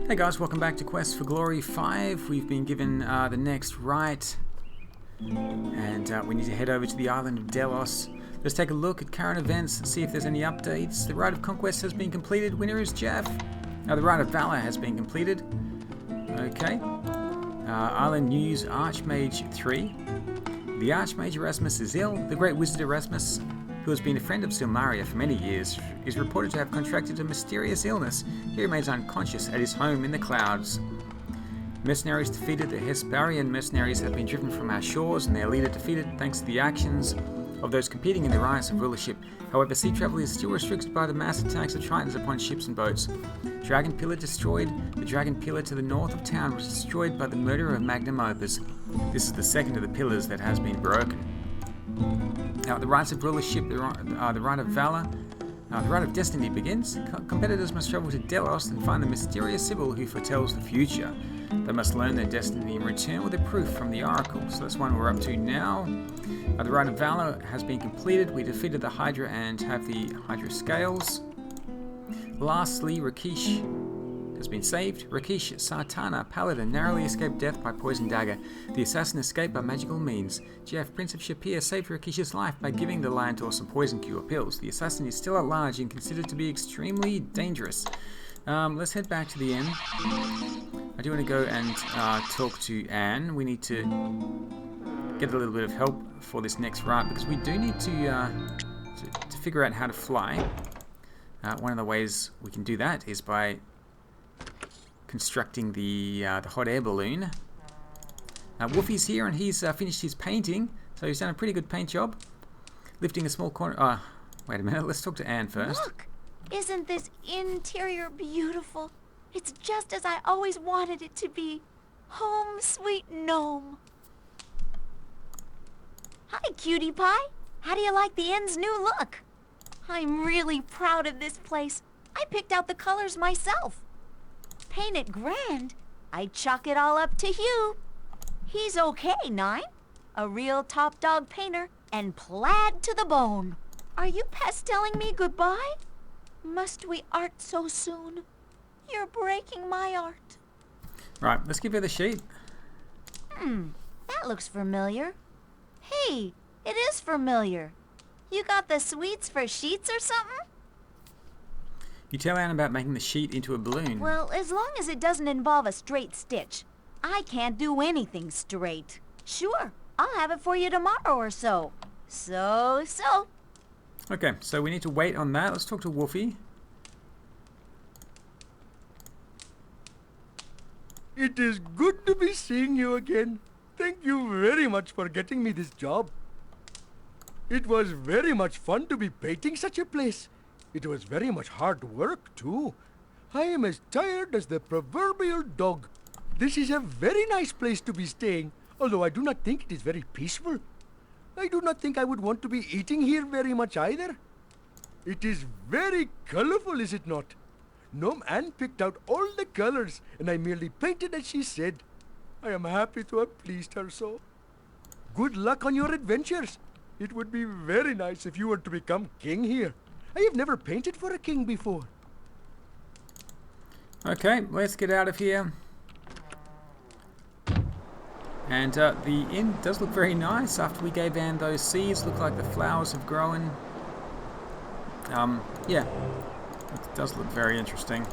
Hey guys, welcome back to Quest for Glory 5. We've been given the next Rite, and we need to head over to the island of Delos. Let's take a look at current events and see if there's any updates. The Rite of Conquest has been completed. Winner is Jeff. The Rite of Valor has been completed. Okay. Island News, Archmage 3. The Archmage Erasmus is ill. The Great Wizard Erasmus, who has been a friend of Silmaria for many years, is reported to have contracted a mysterious illness. He remains unconscious at his home in the clouds. Mercenaries defeated. The Hesperian mercenaries have been driven from our shores and their leader defeated thanks to the actions of those competing in the Rites of Rulership. However, sea travel is still restricted by the mass attacks of Tritons upon ships and boats. Dragon Pillar destroyed. The Dragon Pillar to the north of town was destroyed by the murder of Magnum Opus. This is the second of the pillars that has been broken. Now, the Rites of Rulership, the Rite of Valor, the Rite of Destiny begins. Competitors must travel to Delos and find the mysterious Sibyl who foretells the future. They must learn their destiny and return with a proof from the Oracle. So that's one we're up to now. The Rite of Valor has been completed. We defeated the Hydra and have the Hydra Scales. Lastly, Rakesh has been saved. Rakesh, Sartana, Paladin, narrowly escaped death by poison dagger. The assassin escaped by magical means. Jeff, Prince of Shapir, saved Rakesh's life by giving the Liontor some poison cure pills. The assassin is still at large and considered to be extremely dangerous. Let's head back to the inn. I do want to go and talk to Anne. We need to get a little bit of help for this next rite because we do need to figure out how to fly. One of the ways we can do that is by constructing the hot air balloon. Wolfie's here and he's finished his painting, so he's done a pretty good paint job. Lifting a small corner. Wait a minute, let's talk to Anne first. Look, isn't this interior beautiful? It's just as I always wanted it to be. Home, sweet gnome. Hi, cutie pie. How do you like the inn's new look? I'm really proud of this place. I picked out the colors myself. Paint it grand, I'd chalk it all up to Hugh. He's okay, Nine. A real top dog painter and plaid to the bone. Are you pastelling me goodbye? Must we art so soon? You're breaking my art. Right, let's give her the sheet. That looks familiar. Hey, it is familiar. You got the sweets for sheets or something? You tell Anne about making the sheet into a balloon. Well, as long as it doesn't involve a straight stitch. I can't do anything straight. Sure, I'll have it for you tomorrow or so. So. Okay, so we need to wait on that. Let's talk to Wolfie. It is good to be seeing you again. Thank you very much for getting me this job. It was very much fun to be painting such a place. It was very much hard work, too. I am as tired as the proverbial dog. This is a very nice place to be staying, although I do not think it is very peaceful. I do not think I would want to be eating here very much either. It is very colorful, is it not? Gnome Anne picked out all the colors, and I merely painted as she said. I am happy to have pleased her so. Good luck on your adventures. It would be very nice if you were to become king here. I have never painted for a king before. Okay, let's get out of here. And the inn does look very nice. After we gave Anne those seeds, look like the flowers have grown. Yeah, it does look very interesting.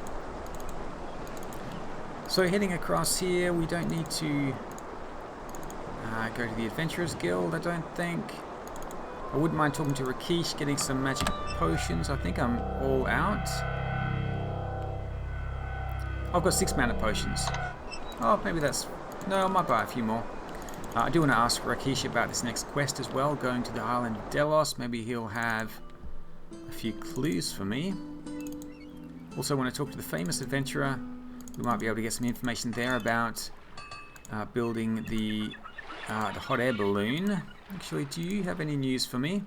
So heading across here, we don't need to go to the Adventurers Guild, I don't think. I wouldn't mind talking to Rakesh, getting some magic potions. I think I'm all out. I've got 6 mana potions. Oh, maybe that's... No, I might buy a few more. I do want to ask Rakesh about this next quest as well, going to the island of Delos. Maybe he'll have a few clues for me. Also want to talk to the famous adventurer. We might be able to get some information there about building the hot air balloon. Actually, do you have any news for me?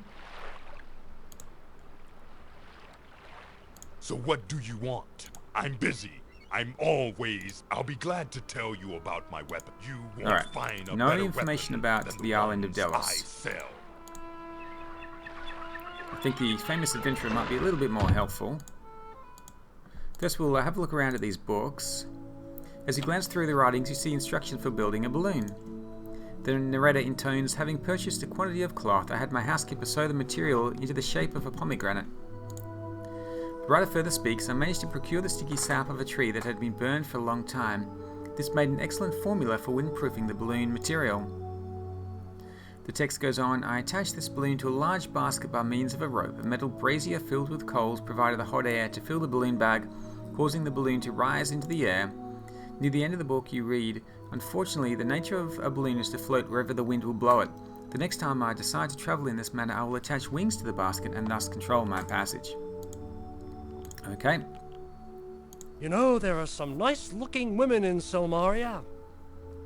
So what do you want? I'm busy. I'll be glad to tell you about my weapon. You won't find a no better information weapon about than the island of ones Delos. I sell. I think the famous adventurer might be a little bit more helpful. First, we'll have a look around at these books. As you glance through the writings, you see instructions for building a balloon. The narrator intones, having purchased a quantity of cloth, I had my housekeeper sew the material into the shape of a pomegranate. The writer further speaks, I managed to procure the sticky sap of a tree that had been burned for a long time. This made an excellent formula for windproofing the balloon material. The text goes on, I attached this balloon to a large basket by means of a rope. A metal brazier filled with coals provided the hot air to fill the balloon bag, causing the balloon to rise into the air. Near the end of the book you read, unfortunately, the nature of a balloon is to float wherever the wind will blow it. The next time I decide to travel in this manner, I will attach wings to the basket and thus control my passage. Okay. You know, there are some nice-looking women in Silmaria.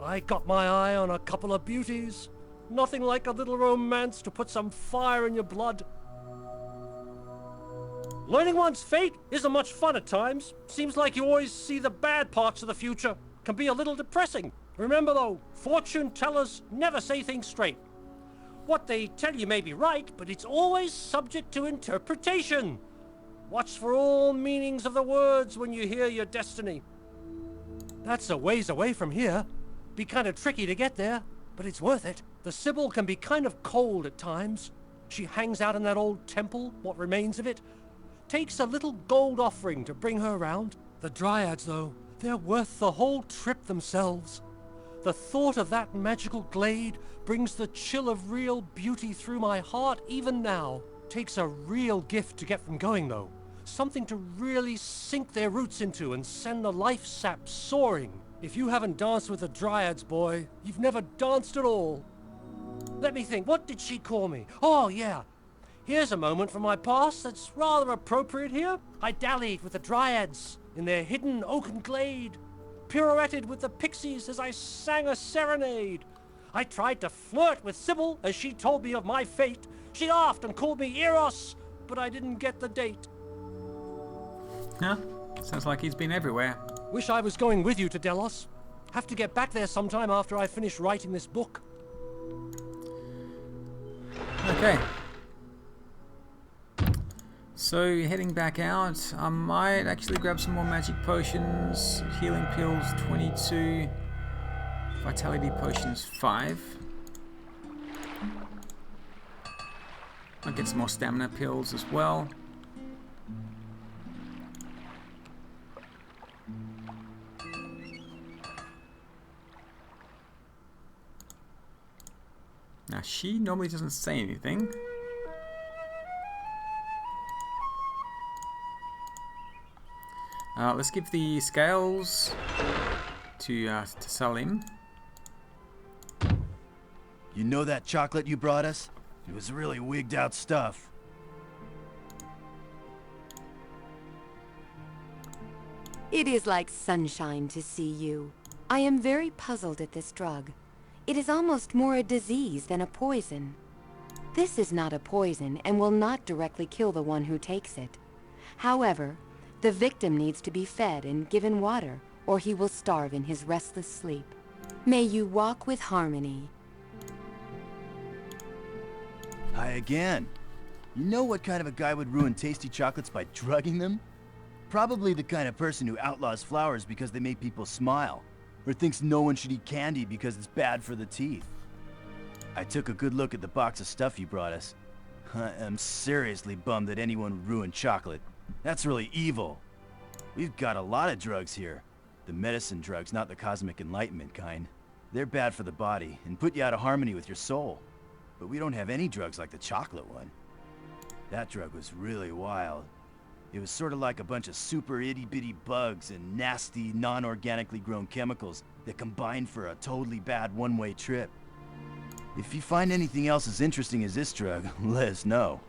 I got my eye on a couple of beauties. Nothing like a little romance to put some fire in your blood. Learning one's fate isn't much fun at times. Seems like you always see the bad parts of the future. Can be a little depressing. Remember though, fortune tellers never say things straight. What they tell you may be right, but it's always subject to interpretation. Watch for all meanings of the words when you hear your destiny. That's a ways away from here. Be kind of tricky to get there, but it's worth it. The Sibyl can be kind of cold at times. She hangs out in that old temple, what remains of it. Takes a little gold offering to bring her around. The Dryads, though, they're worth the whole trip themselves. The thought of that magical glade brings the chill of real beauty through my heart even now. Takes a real gift to get them going, though. Something to really sink their roots into and send the life sap soaring. If you haven't danced with the Dryads, boy, you've never danced at all. Let me think, what did she call me? Oh, yeah. Here's a moment from my past that's rather appropriate here. I dallied with the Dryads in their hidden oaken glade, pirouetted with the pixies as I sang a serenade. I tried to flirt with Sibyl as she told me of my fate. She laughed and called me Eros, but I didn't get the date. Huh? Sounds like he's been everywhere. Wish I was going with you to Delos. Have to get back there sometime after I finish writing this book. Okay. So, heading back out, I might actually grab some more magic potions. Healing pills, 22. Vitality potions, 5. I'll get some more stamina pills as well. Now, she normally doesn't say anything. Let's give the scales to Salim. You know that chocolate you brought us? It was really wigged out stuff. It is like sunshine to see you. I am very puzzled at this drug. It is almost more a disease than a poison. This is not a poison and will not directly kill the one who takes it. However, the victim needs to be fed and given water, or he will starve in his restless sleep. May you walk with harmony. Hi again. You know what kind of a guy would ruin tasty chocolates by drugging them? Probably the kind of person who outlaws flowers because they make people smile, or thinks no one should eat candy because it's bad for the teeth. I took a good look at the box of stuff you brought us. I am seriously bummed that anyone would ruin chocolate. That's really evil. We've got a lot of drugs here. The medicine drugs, not the cosmic enlightenment kind. They're bad for the body and put you out of harmony with your soul. But we don't have any drugs like the chocolate one. That drug was really wild. It was sort of like a bunch of super itty-bitty bugs and nasty, non-organically grown chemicals that combined for a totally bad one-way trip. If you find anything else as interesting as this drug, let us know.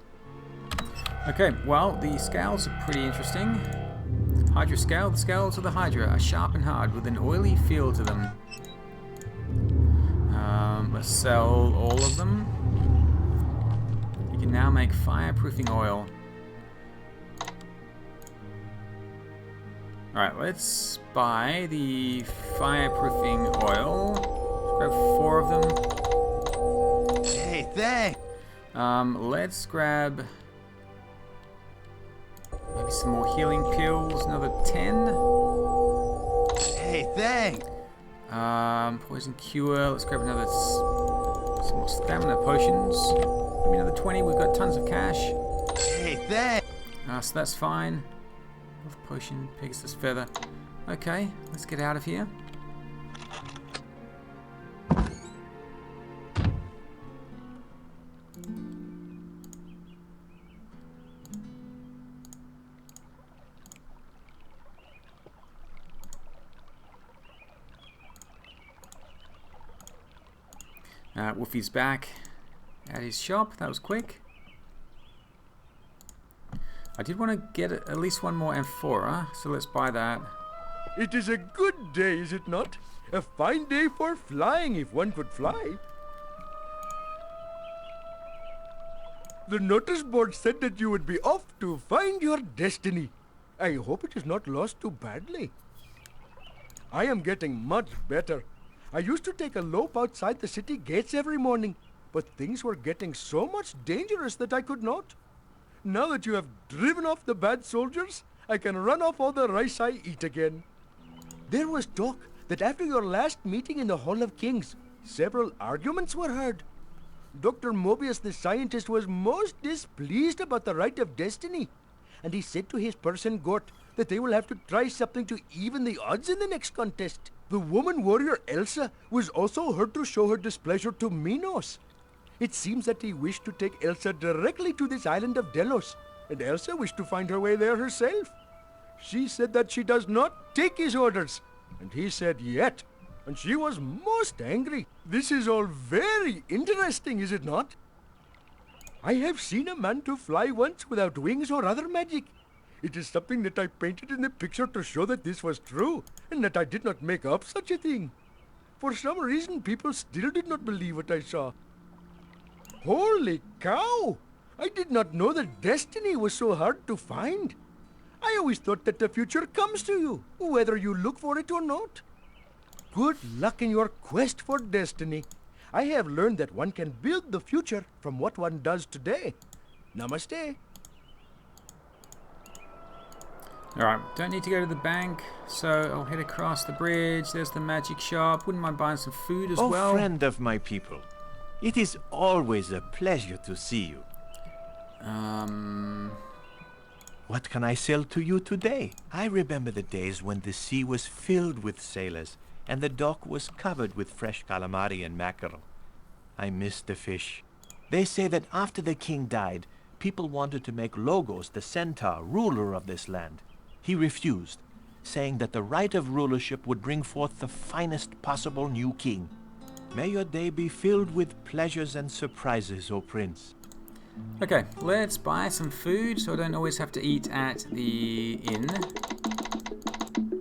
Okay, well, the scales are pretty interesting. Hydra scale. The scales of the Hydra are sharp and hard with an oily feel to them. Let's sell all of them. You can now make fireproofing oil. Alright, let's buy the fireproofing oil. Let's grab 4 of them. Hey, thanks! Let's grab maybe some more healing pills, another 10. Hey, thanks! thanks. Poison cure. Let's grab another some more stamina potions. Maybe another 20. We've got tons of cash. Hey, thanks. So that's fine. Health potion, Pegasus feather. Okay, let's get out of here. Wolfie's back at his shop. That was quick. I did want to get at least one more amphora, so let's buy that. It is a good day, is it not? A fine day for flying, if one could fly. The notice board said that you would be off to find your destiny. I hope it is not lost too badly. I am getting much better. I used to take a lope outside the city gates every morning, but things were getting so much dangerous that I could not. Now that you have driven off the bad soldiers, I can run off all the rice I eat again. There was talk that after your last meeting in the Hall of Kings, several arguments were heard. Dr. Mobius the scientist was most displeased about the Rite of Destiny, and he said to his person Gort that they will have to try something to even the odds in the next contest. The woman warrior Elsa was also heard to show her displeasure to Minos. It seems that he wished to take Elsa directly to this island of Delos, and Elsa wished to find her way there herself. She said that she does not take his orders, and he said yet, and she was most angry. This is all very interesting, is it not? I have seen a man to fly once without wings or other magic. It is something that I painted in the picture to show that this was true, and that I did not make up such a thing. For some reason, people still did not believe what I saw. Holy cow! I did not know that destiny was so hard to find. I always thought that the future comes to you, whether you look for it or not. Good luck in your quest for destiny. I have learned that one can build the future from what one does today. Namaste. Alright, don't need to go to the bank, so I'll head across the bridge. There's the magic shop. Wouldn't mind buying some food as well. Oh, friend of my people, it is always a pleasure to see you. What can I sell to you today? I remember the days when the sea was filled with sailors, and the dock was covered with fresh calamari and mackerel. I miss the fish. They say that after the king died, people wanted to make Logos the centaur ruler of this land. He refused, saying that the Rite of Rulership would bring forth the finest possible new king. May your day be filled with pleasures and surprises, O Prince. Okay, let's buy some food so I don't always have to eat at the inn.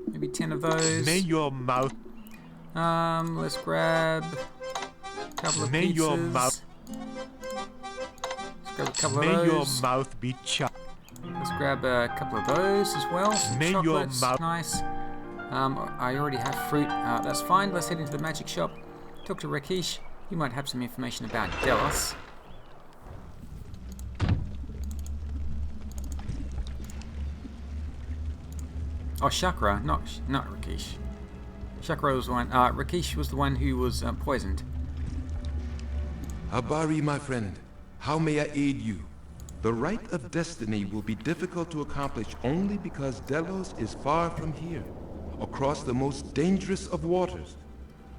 Maybe 10 of those. May your mouth... let's grab a couple of May pizzas. your mouth... Let's grab a couple May of your those. mouth be chopped. Let's grab a couple of those as well. Some May your chocolates, mouth... nice. I already have fruit. That's fine. Let's head into the magic shop. Talk to Rakesh. He might have some information about Delos. Oh, Chakra, not Rakesh. Chakra was the one. Rakesh was the one who was poisoned. Habari, my friend. How may I aid you? The Rite of Destiny will be difficult to accomplish only because Delos is far from here, across the most dangerous of waters.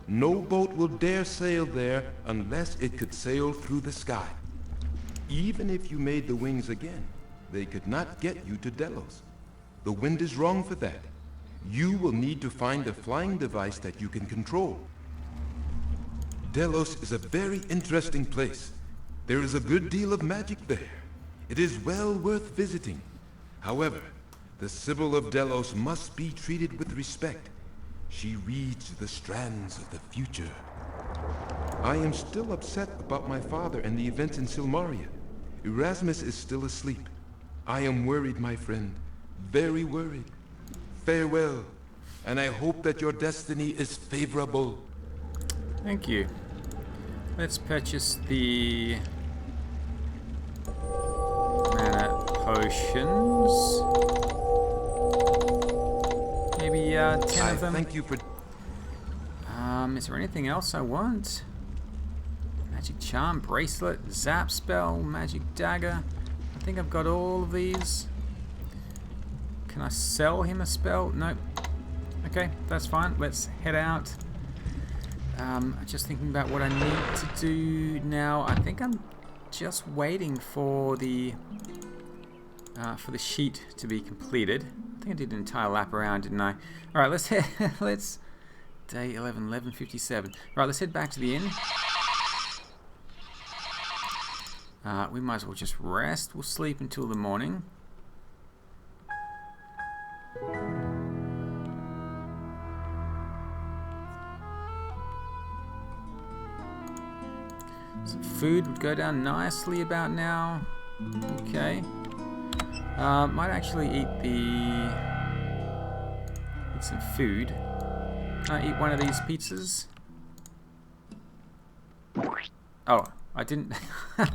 No boat will dare sail there unless it could sail through the sky. Even if you made the wings again, they could not get you to Delos. The wind is wrong for that. You will need to find a flying device that you can control. Delos is a very interesting place. There is a good deal of magic there. It is well worth visiting. However, the Sibyl of Delos must be treated with respect. She reads the strands of the future. I am still upset about my father and the events in Silmaria. Erasmus is still asleep. I am worried, my friend. Very worried. Farewell, and I hope that your destiny is favorable. Thank you. Let's purchase the mana potions. Maybe 10 of them. Thank you for... Is there anything else I want? Magic charm, bracelet, zap spell, magic dagger. I think I've got all of these. Can I sell him a spell? Nope. Okay, that's fine. Let's head out. Just thinking about what I need to do now. I think I'm just waiting for the sheet to be completed. I think I did an entire lap around, didn't I? All right, let's head. Let's day 11:57. Right, let's head back to the inn. We might as well just rest. We'll sleep until the morning. So food would go down nicely about now. Okay. Might actually eat some food. Can I eat one of these pizzas? Oh, I didn't.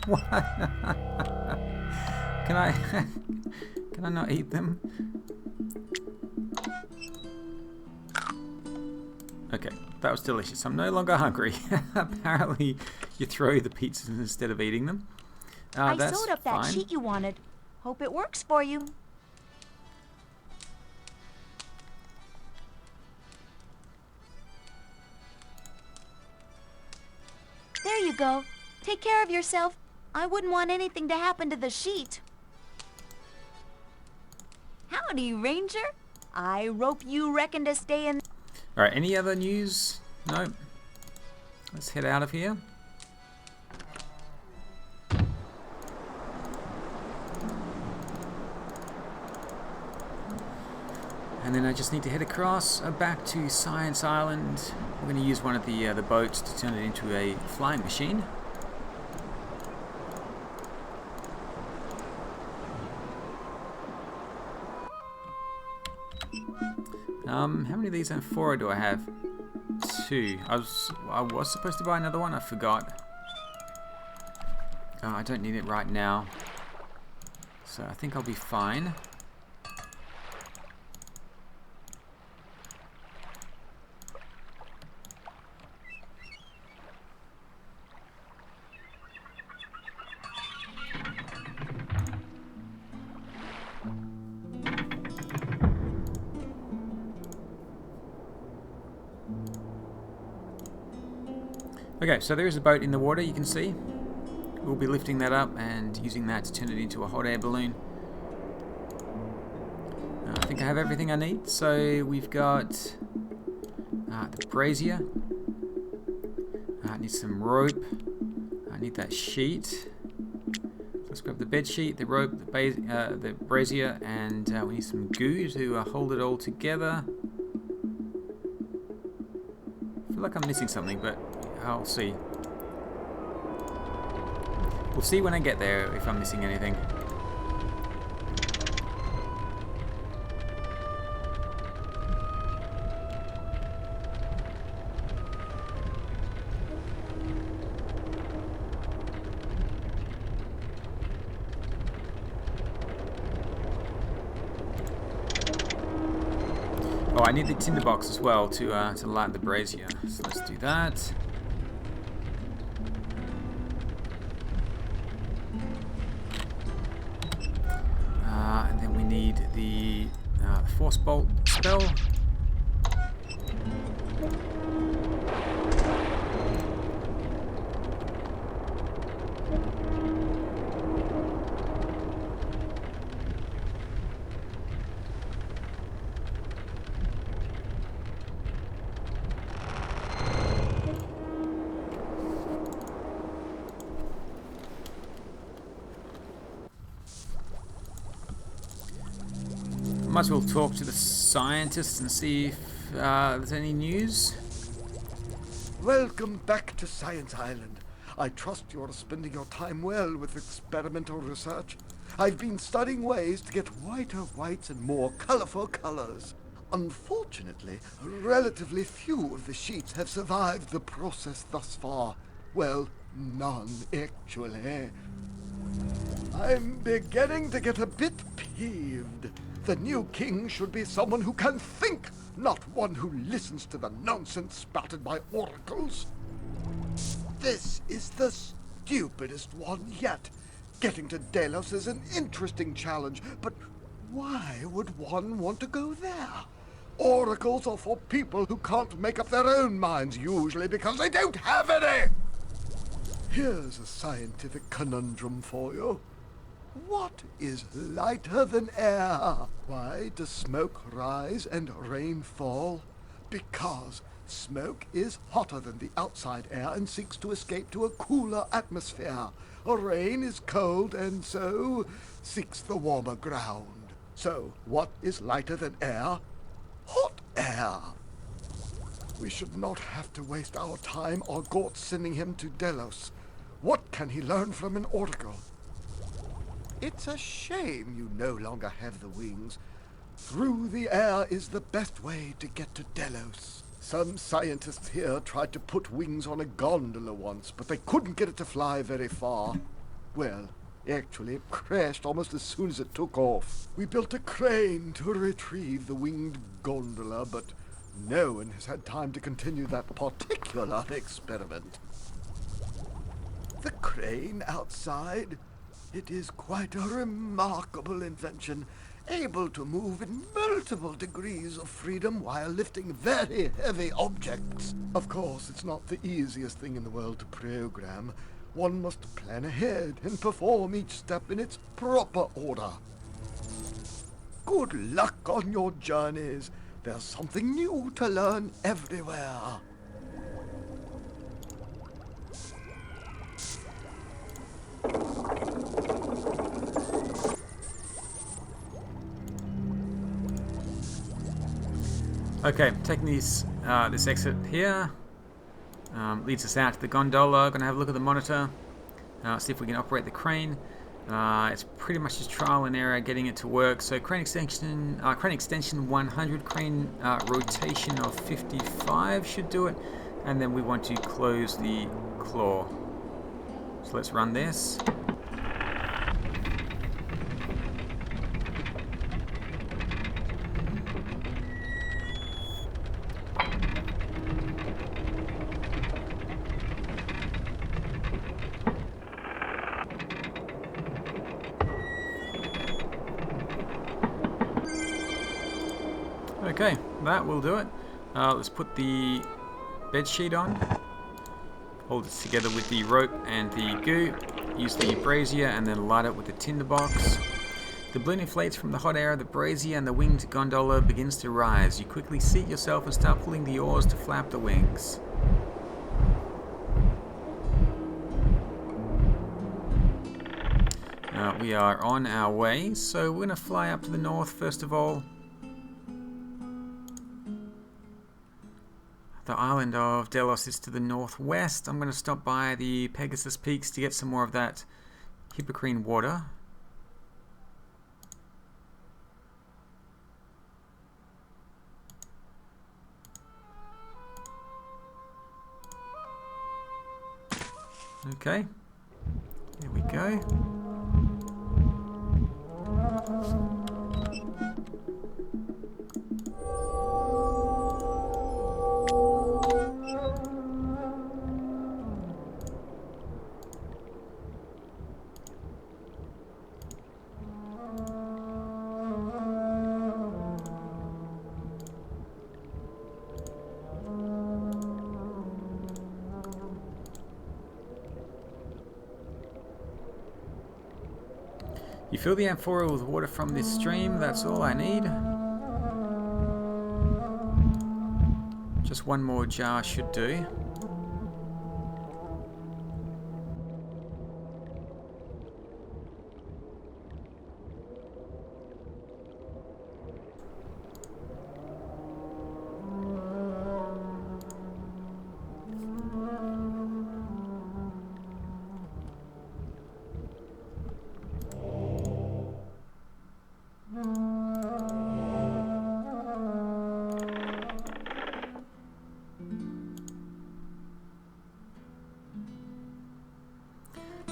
What? Can I not eat them? Okay, that was delicious. I'm no longer hungry. Apparently, you throw the pizzas instead of eating them. I That's sewed up that fine. sheet you wanted. Hope it works for you. There you go. Take care of yourself. I wouldn't want anything to happen to the sheet. Howdy, Ranger. I rope you reckon to stay in... Alright, any other news? Nope. Let's head out of here. And then I just need to head across back to Science Island. We're going to use one of the boats to turn it into a flying machine. How many of these amphora do I have? 2. I was supposed to buy another one. I forgot. I don't need it right now, so I think I'll be fine. Okay, so there is a boat in the water, you can see. We'll be lifting that up and using that to turn it into a hot air balloon. I think I have everything I need. So we've got the brazier. I need some rope. I need that sheet. Let's grab the bed sheet, the rope, the brazier, and we need some goo to hold it all together. I feel like I'm missing something, but I'll see. We'll see when I get there if I'm missing anything. Oh, I need the tinderbox as well to light the brazier. So let's do that. And then we need the force bolt spell. Might as well talk to the scientists and see if there's any news. Welcome back to Science Island. I trust you're spending your time well with experimental research. I've been studying ways to get whiter whites and more colorful colors. Unfortunately, relatively few of the sheets have survived the process thus far. Well, none, actually. I'm beginning to get a bit peeved. The new king should be someone who can think, not one who listens to the nonsense spouted by oracles. This is the stupidest one yet. Getting to Delos is an interesting challenge, but why would one want to go there? Oracles are for people who can't make up their own minds, usually because they don't have any. Here's a scientific conundrum for you. What is lighter than air? Why does smoke rise and rain fall? Because smoke is hotter than the outside air and seeks to escape to a cooler atmosphere. Rain is cold and so seeks the warmer ground. So, what is lighter than air? Hot air. We should not have to waste our time or Gort sending him to Delos. What can he learn from an oracle? It's a shame you no longer have the wings. Through the air is the best way to get to Delos. Some scientists here tried to put wings on a gondola once, but they couldn't get it to fly very far. Well, actually, it crashed almost as soon as it took off. We built a crane to retrieve the winged gondola, but no one has had time to continue that particular experiment. The crane outside, it is quite a remarkable invention, able to move in multiple degrees of freedom while lifting very heavy objects. Of course, it's not the easiest thing in the world to program. One must plan ahead and perform each step in its proper order. Good luck on your journeys. There's something new to learn everywhere. Okay, taking this exit here leads us out to the gondola. Gonna have a look at the monitor, see if we can operate the crane. It's pretty much just trial and error getting it to work. So crane extension 100, crane rotation of 55 should do it, and then we want to close the claw. So let's run this. Okay, that will do it. Let's put the bed sheet on. Hold it together with the rope and the goo. Use the brazier and then light it with the tinderbox. The balloon inflates from the hot air of the brazier and the winged gondola begins to rise. You quickly seat yourself and start pulling the oars to flap the wings. We are on our way, so we're going to fly up to the north first of all. The island of Delos is to the northwest. I'm going to stop by the Pegasus Peaks to get some more of that Hippocrene water. Okay, here we go. You fill the amphora with water from this stream, that's all I need. Just one more jar should do.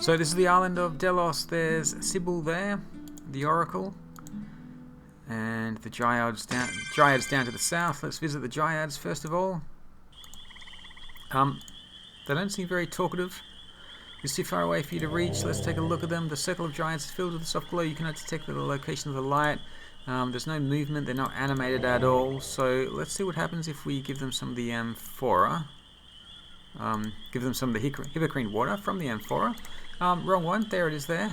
So this is the island of Delos. There's Sybil there, the Oracle, and the Dryads down to the south. Let's visit the Dryads first of all. They don't seem very talkative. It's too far away for you to reach. Let's take a look at them. The circle of giants is filled with a soft glow. You cannot detect the location of the light. There's no movement. They're not animated at all. So let's see what happens if we give them some of the amphora. Give them some of the hippocrene water from the amphora. Wrong one. There it is there.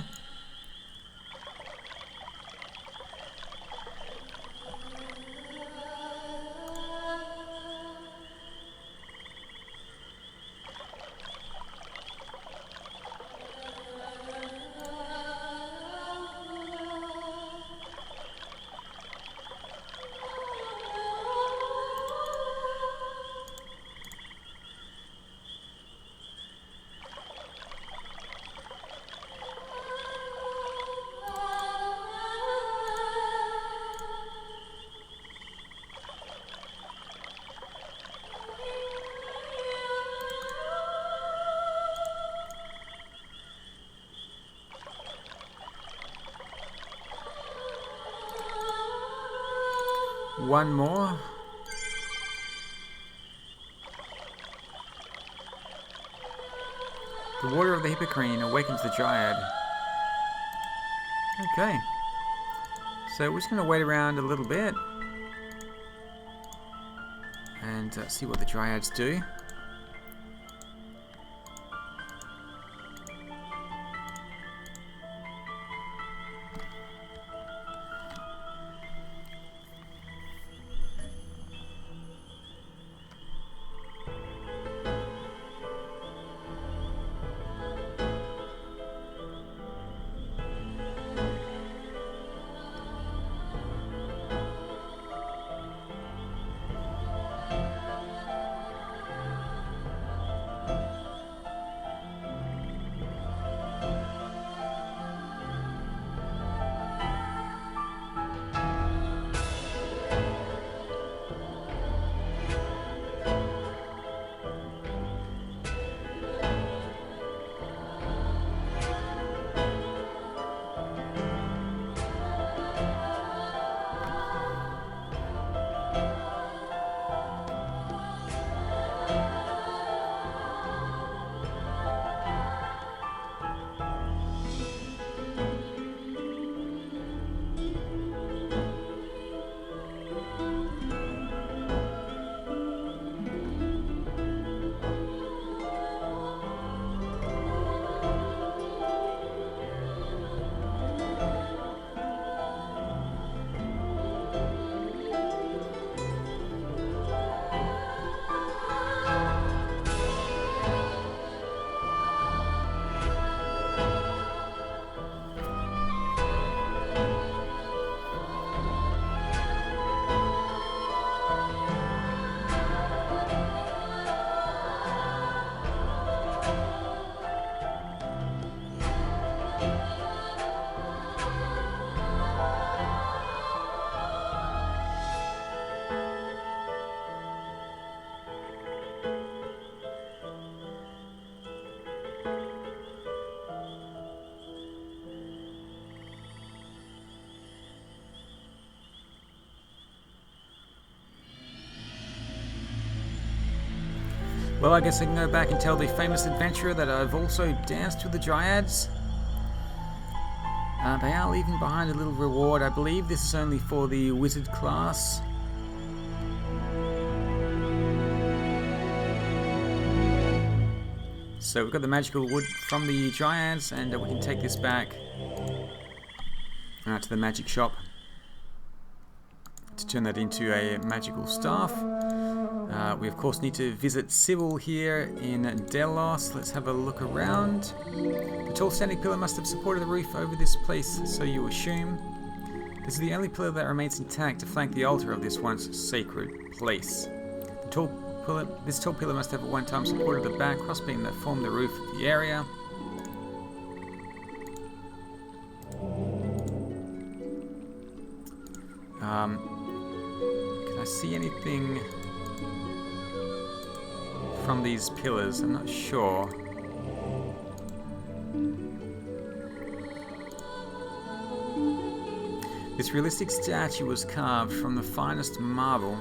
One more. The water of the hippocrene awakens the dryad. Okay. So we're just going to wait around a little bit and see what the dryads do. Well, I guess I can go back and tell the famous adventurer that I've also danced with the Dryads. They are leaving behind a little reward. I believe this is only for the wizard class. So we've got the magical wood from the Dryads, and we can take this back to the magic shop to turn that into a magical staff. We of course need to visit Sybil here in Delos. Let's have a look around. The tall standing pillar must have supported the roof over this place, so you assume. This is the only pillar that remains intact to flank the altar of this once sacred place. This tall pillar must have at one time supported the back crossbeam that formed the roof of the area. Can I see anything from these pillars? I'm not sure. This realistic statue was carved from the finest marble.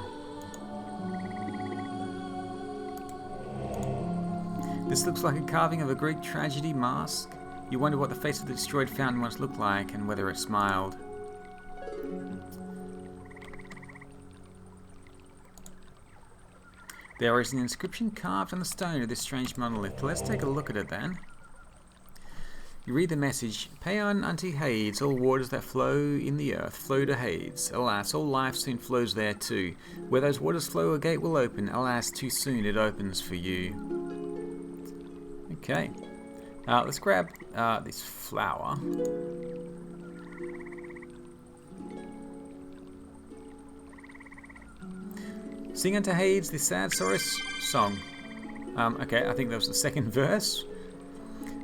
This looks like a carving of a Greek tragedy mask. You wonder what the face of the destroyed fountain once looked like and whether it smiled. There is an inscription carved on the stone of this strange monolith. Let's take a look at it then. You read the message, "Pay on unto Hades, all waters that flow in the earth, flow to Hades. Alas, all life soon flows there too. Where those waters flow, a gate will open. Alas, too soon it opens for you." Okay. Let's grab this flower. Sing unto Hades this sad sorrow's song. Okay, I think that was the second verse.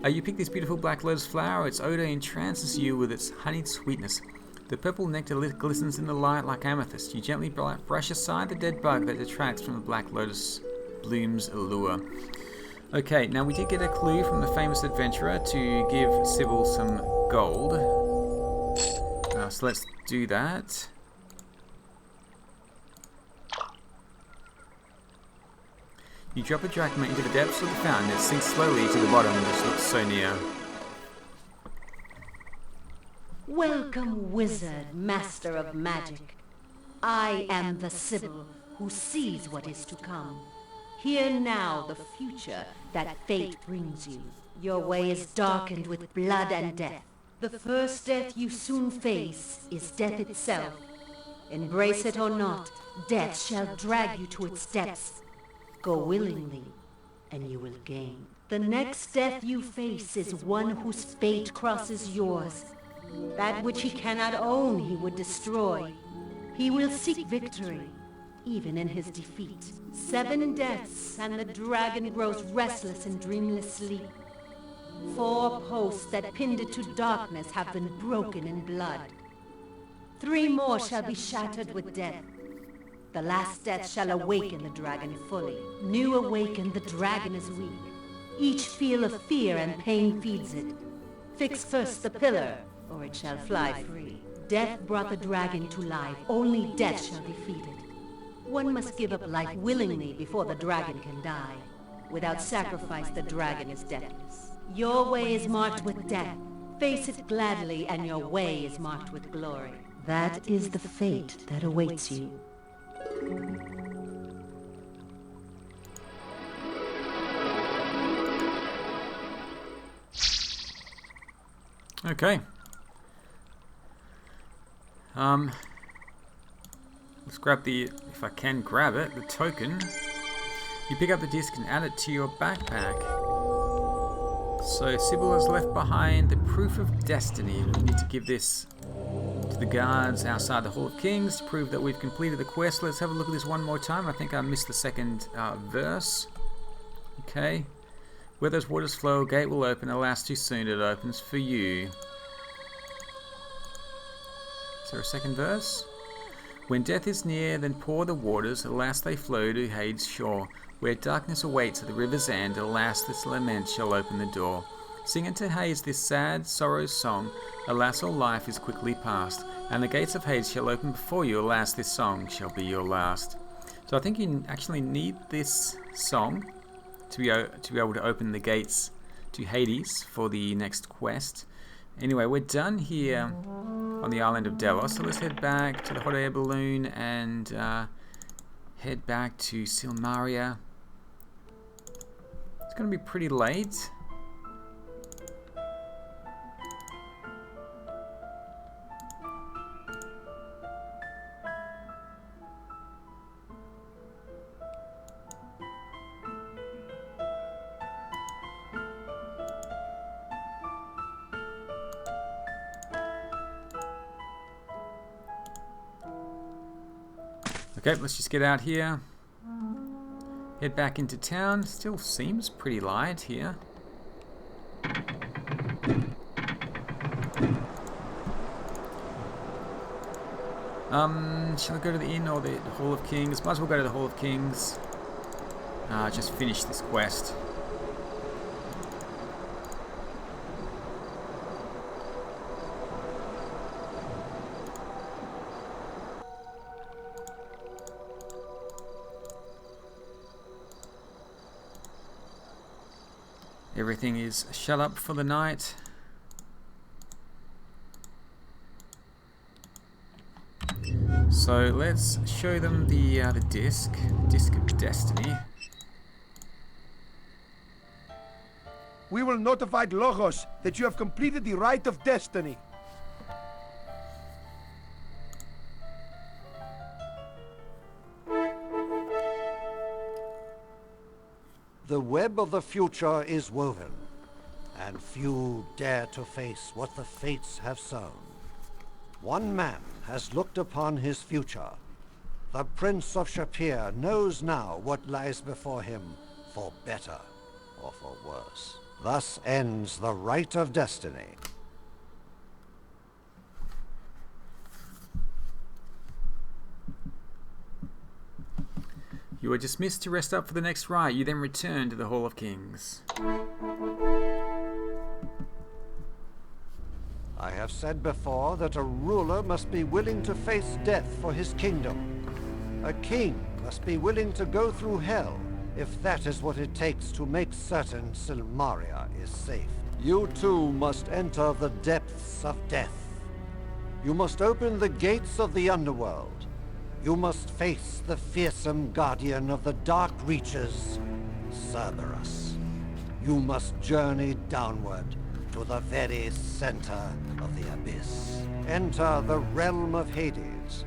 You pick this beautiful black lotus flower. Its odor entrances you with its honeyed sweetness. The purple nectar glistens in the light like amethyst. You gently brush aside the dead bug that detracts from the black lotus bloom's allure. Okay, now we did get a clue from the famous adventurer to give Sybil some gold. So let's do that. You drop a drachma into the depths of the fountain. It sinks slowly to the bottom, which looks so near. Welcome, wizard, master of magic. I am the Sybil, who sees what is to come. Hear now the future that fate brings you. Your way is darkened with blood and death. The first death you soon face is death itself. Embrace it or not, death shall drag you to its depths. Go willingly, and you will gain. The next death you face is one whose fate crosses yours. That which he cannot own, he would destroy. He will seek victory, even in his defeat. 7 deaths, and the dragon grows restless in dreamless sleep. 4 posts that pinned it to darkness have been broken in blood. 3 more shall be shattered with death. The last death shall awaken the dragon fully. New awakened, the dragon is weak. Each feel of fear and pain feeds it. Fix first the pillar, or it shall fly free. Death brought the dragon to life. Only death shall defeat it. One must give up life willingly before the dragon can die. Without sacrifice, the dragon is deathless. Your way is marked with death. Face it gladly, and your way is marked with glory. That is the fate that awaits you. Okay. Let's grab the, if I can grab it, the token. You pick up the disc and add it to your backpack. So Sybil has left behind the proof of destiny. We need to give this to the guards outside the Hall of Kings to prove that we've completed the quest. Let's have a look at this one more time. I think I missed the second verse. Okay. Where those waters flow, a gate will open. Alas, too soon it opens for you. Is there a second verse? When death is near, then pour the waters. Alas, they flow to Hades' shore. Where darkness awaits at the river's end. Alas, this lament shall open the door. Sing unto Hades this sad sorrow's song. Alas, all life is quickly past. And the gates of Hades shall open before you. Alas, this song shall be your last. So I think you actually need this song to be able to open the gates to Hades for the next quest. Anyway, we're done here on the island of Delos, so let's head back to the hot air balloon and head back to Silmaria. It's going to be pretty late. Okay, let's just get out here. Head back into town. Still seems pretty light here. Shall I go to the inn or the Hall of Kings? Might as well go to the Hall of Kings. Just finish this quest. Everything is shut up for the night. So let's show them the disc of destiny. We will notify Logos that you have completed the Rite of Destiny. The web of the future is woven, and few dare to face what the fates have sown. One man has looked upon his future. The Prince of Shapir knows now what lies before him, for better or for worse. Thus ends the Rite of Destiny. You are dismissed to rest up for the next rite. You then return to the Hall of Kings. I have said before that a ruler must be willing to face death for his kingdom. A king must be willing to go through hell if that is what it takes to make certain Silmaria is safe. You too must enter the depths of death. You must open the gates of the underworld. You must face the fearsome guardian of the dark reaches, Cerberus. You must journey downward to the very center of the abyss. Enter the realm of Hades.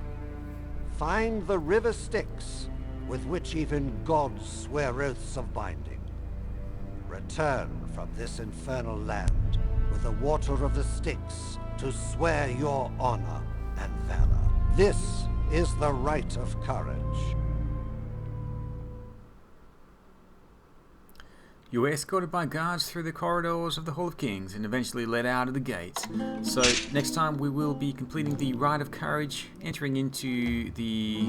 Find the river Styx, with which even gods swear oaths of binding. Return from this infernal land with the water of the Styx to swear your honor and valor. This is the Rite of Courage. You are escorted by guards through the corridors of the Hall of Kings and eventually led out of the gate. So next time we will be completing the Rite of Courage, entering into the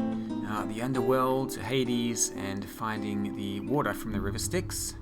underworld, Hades, and finding the water from the river Styx.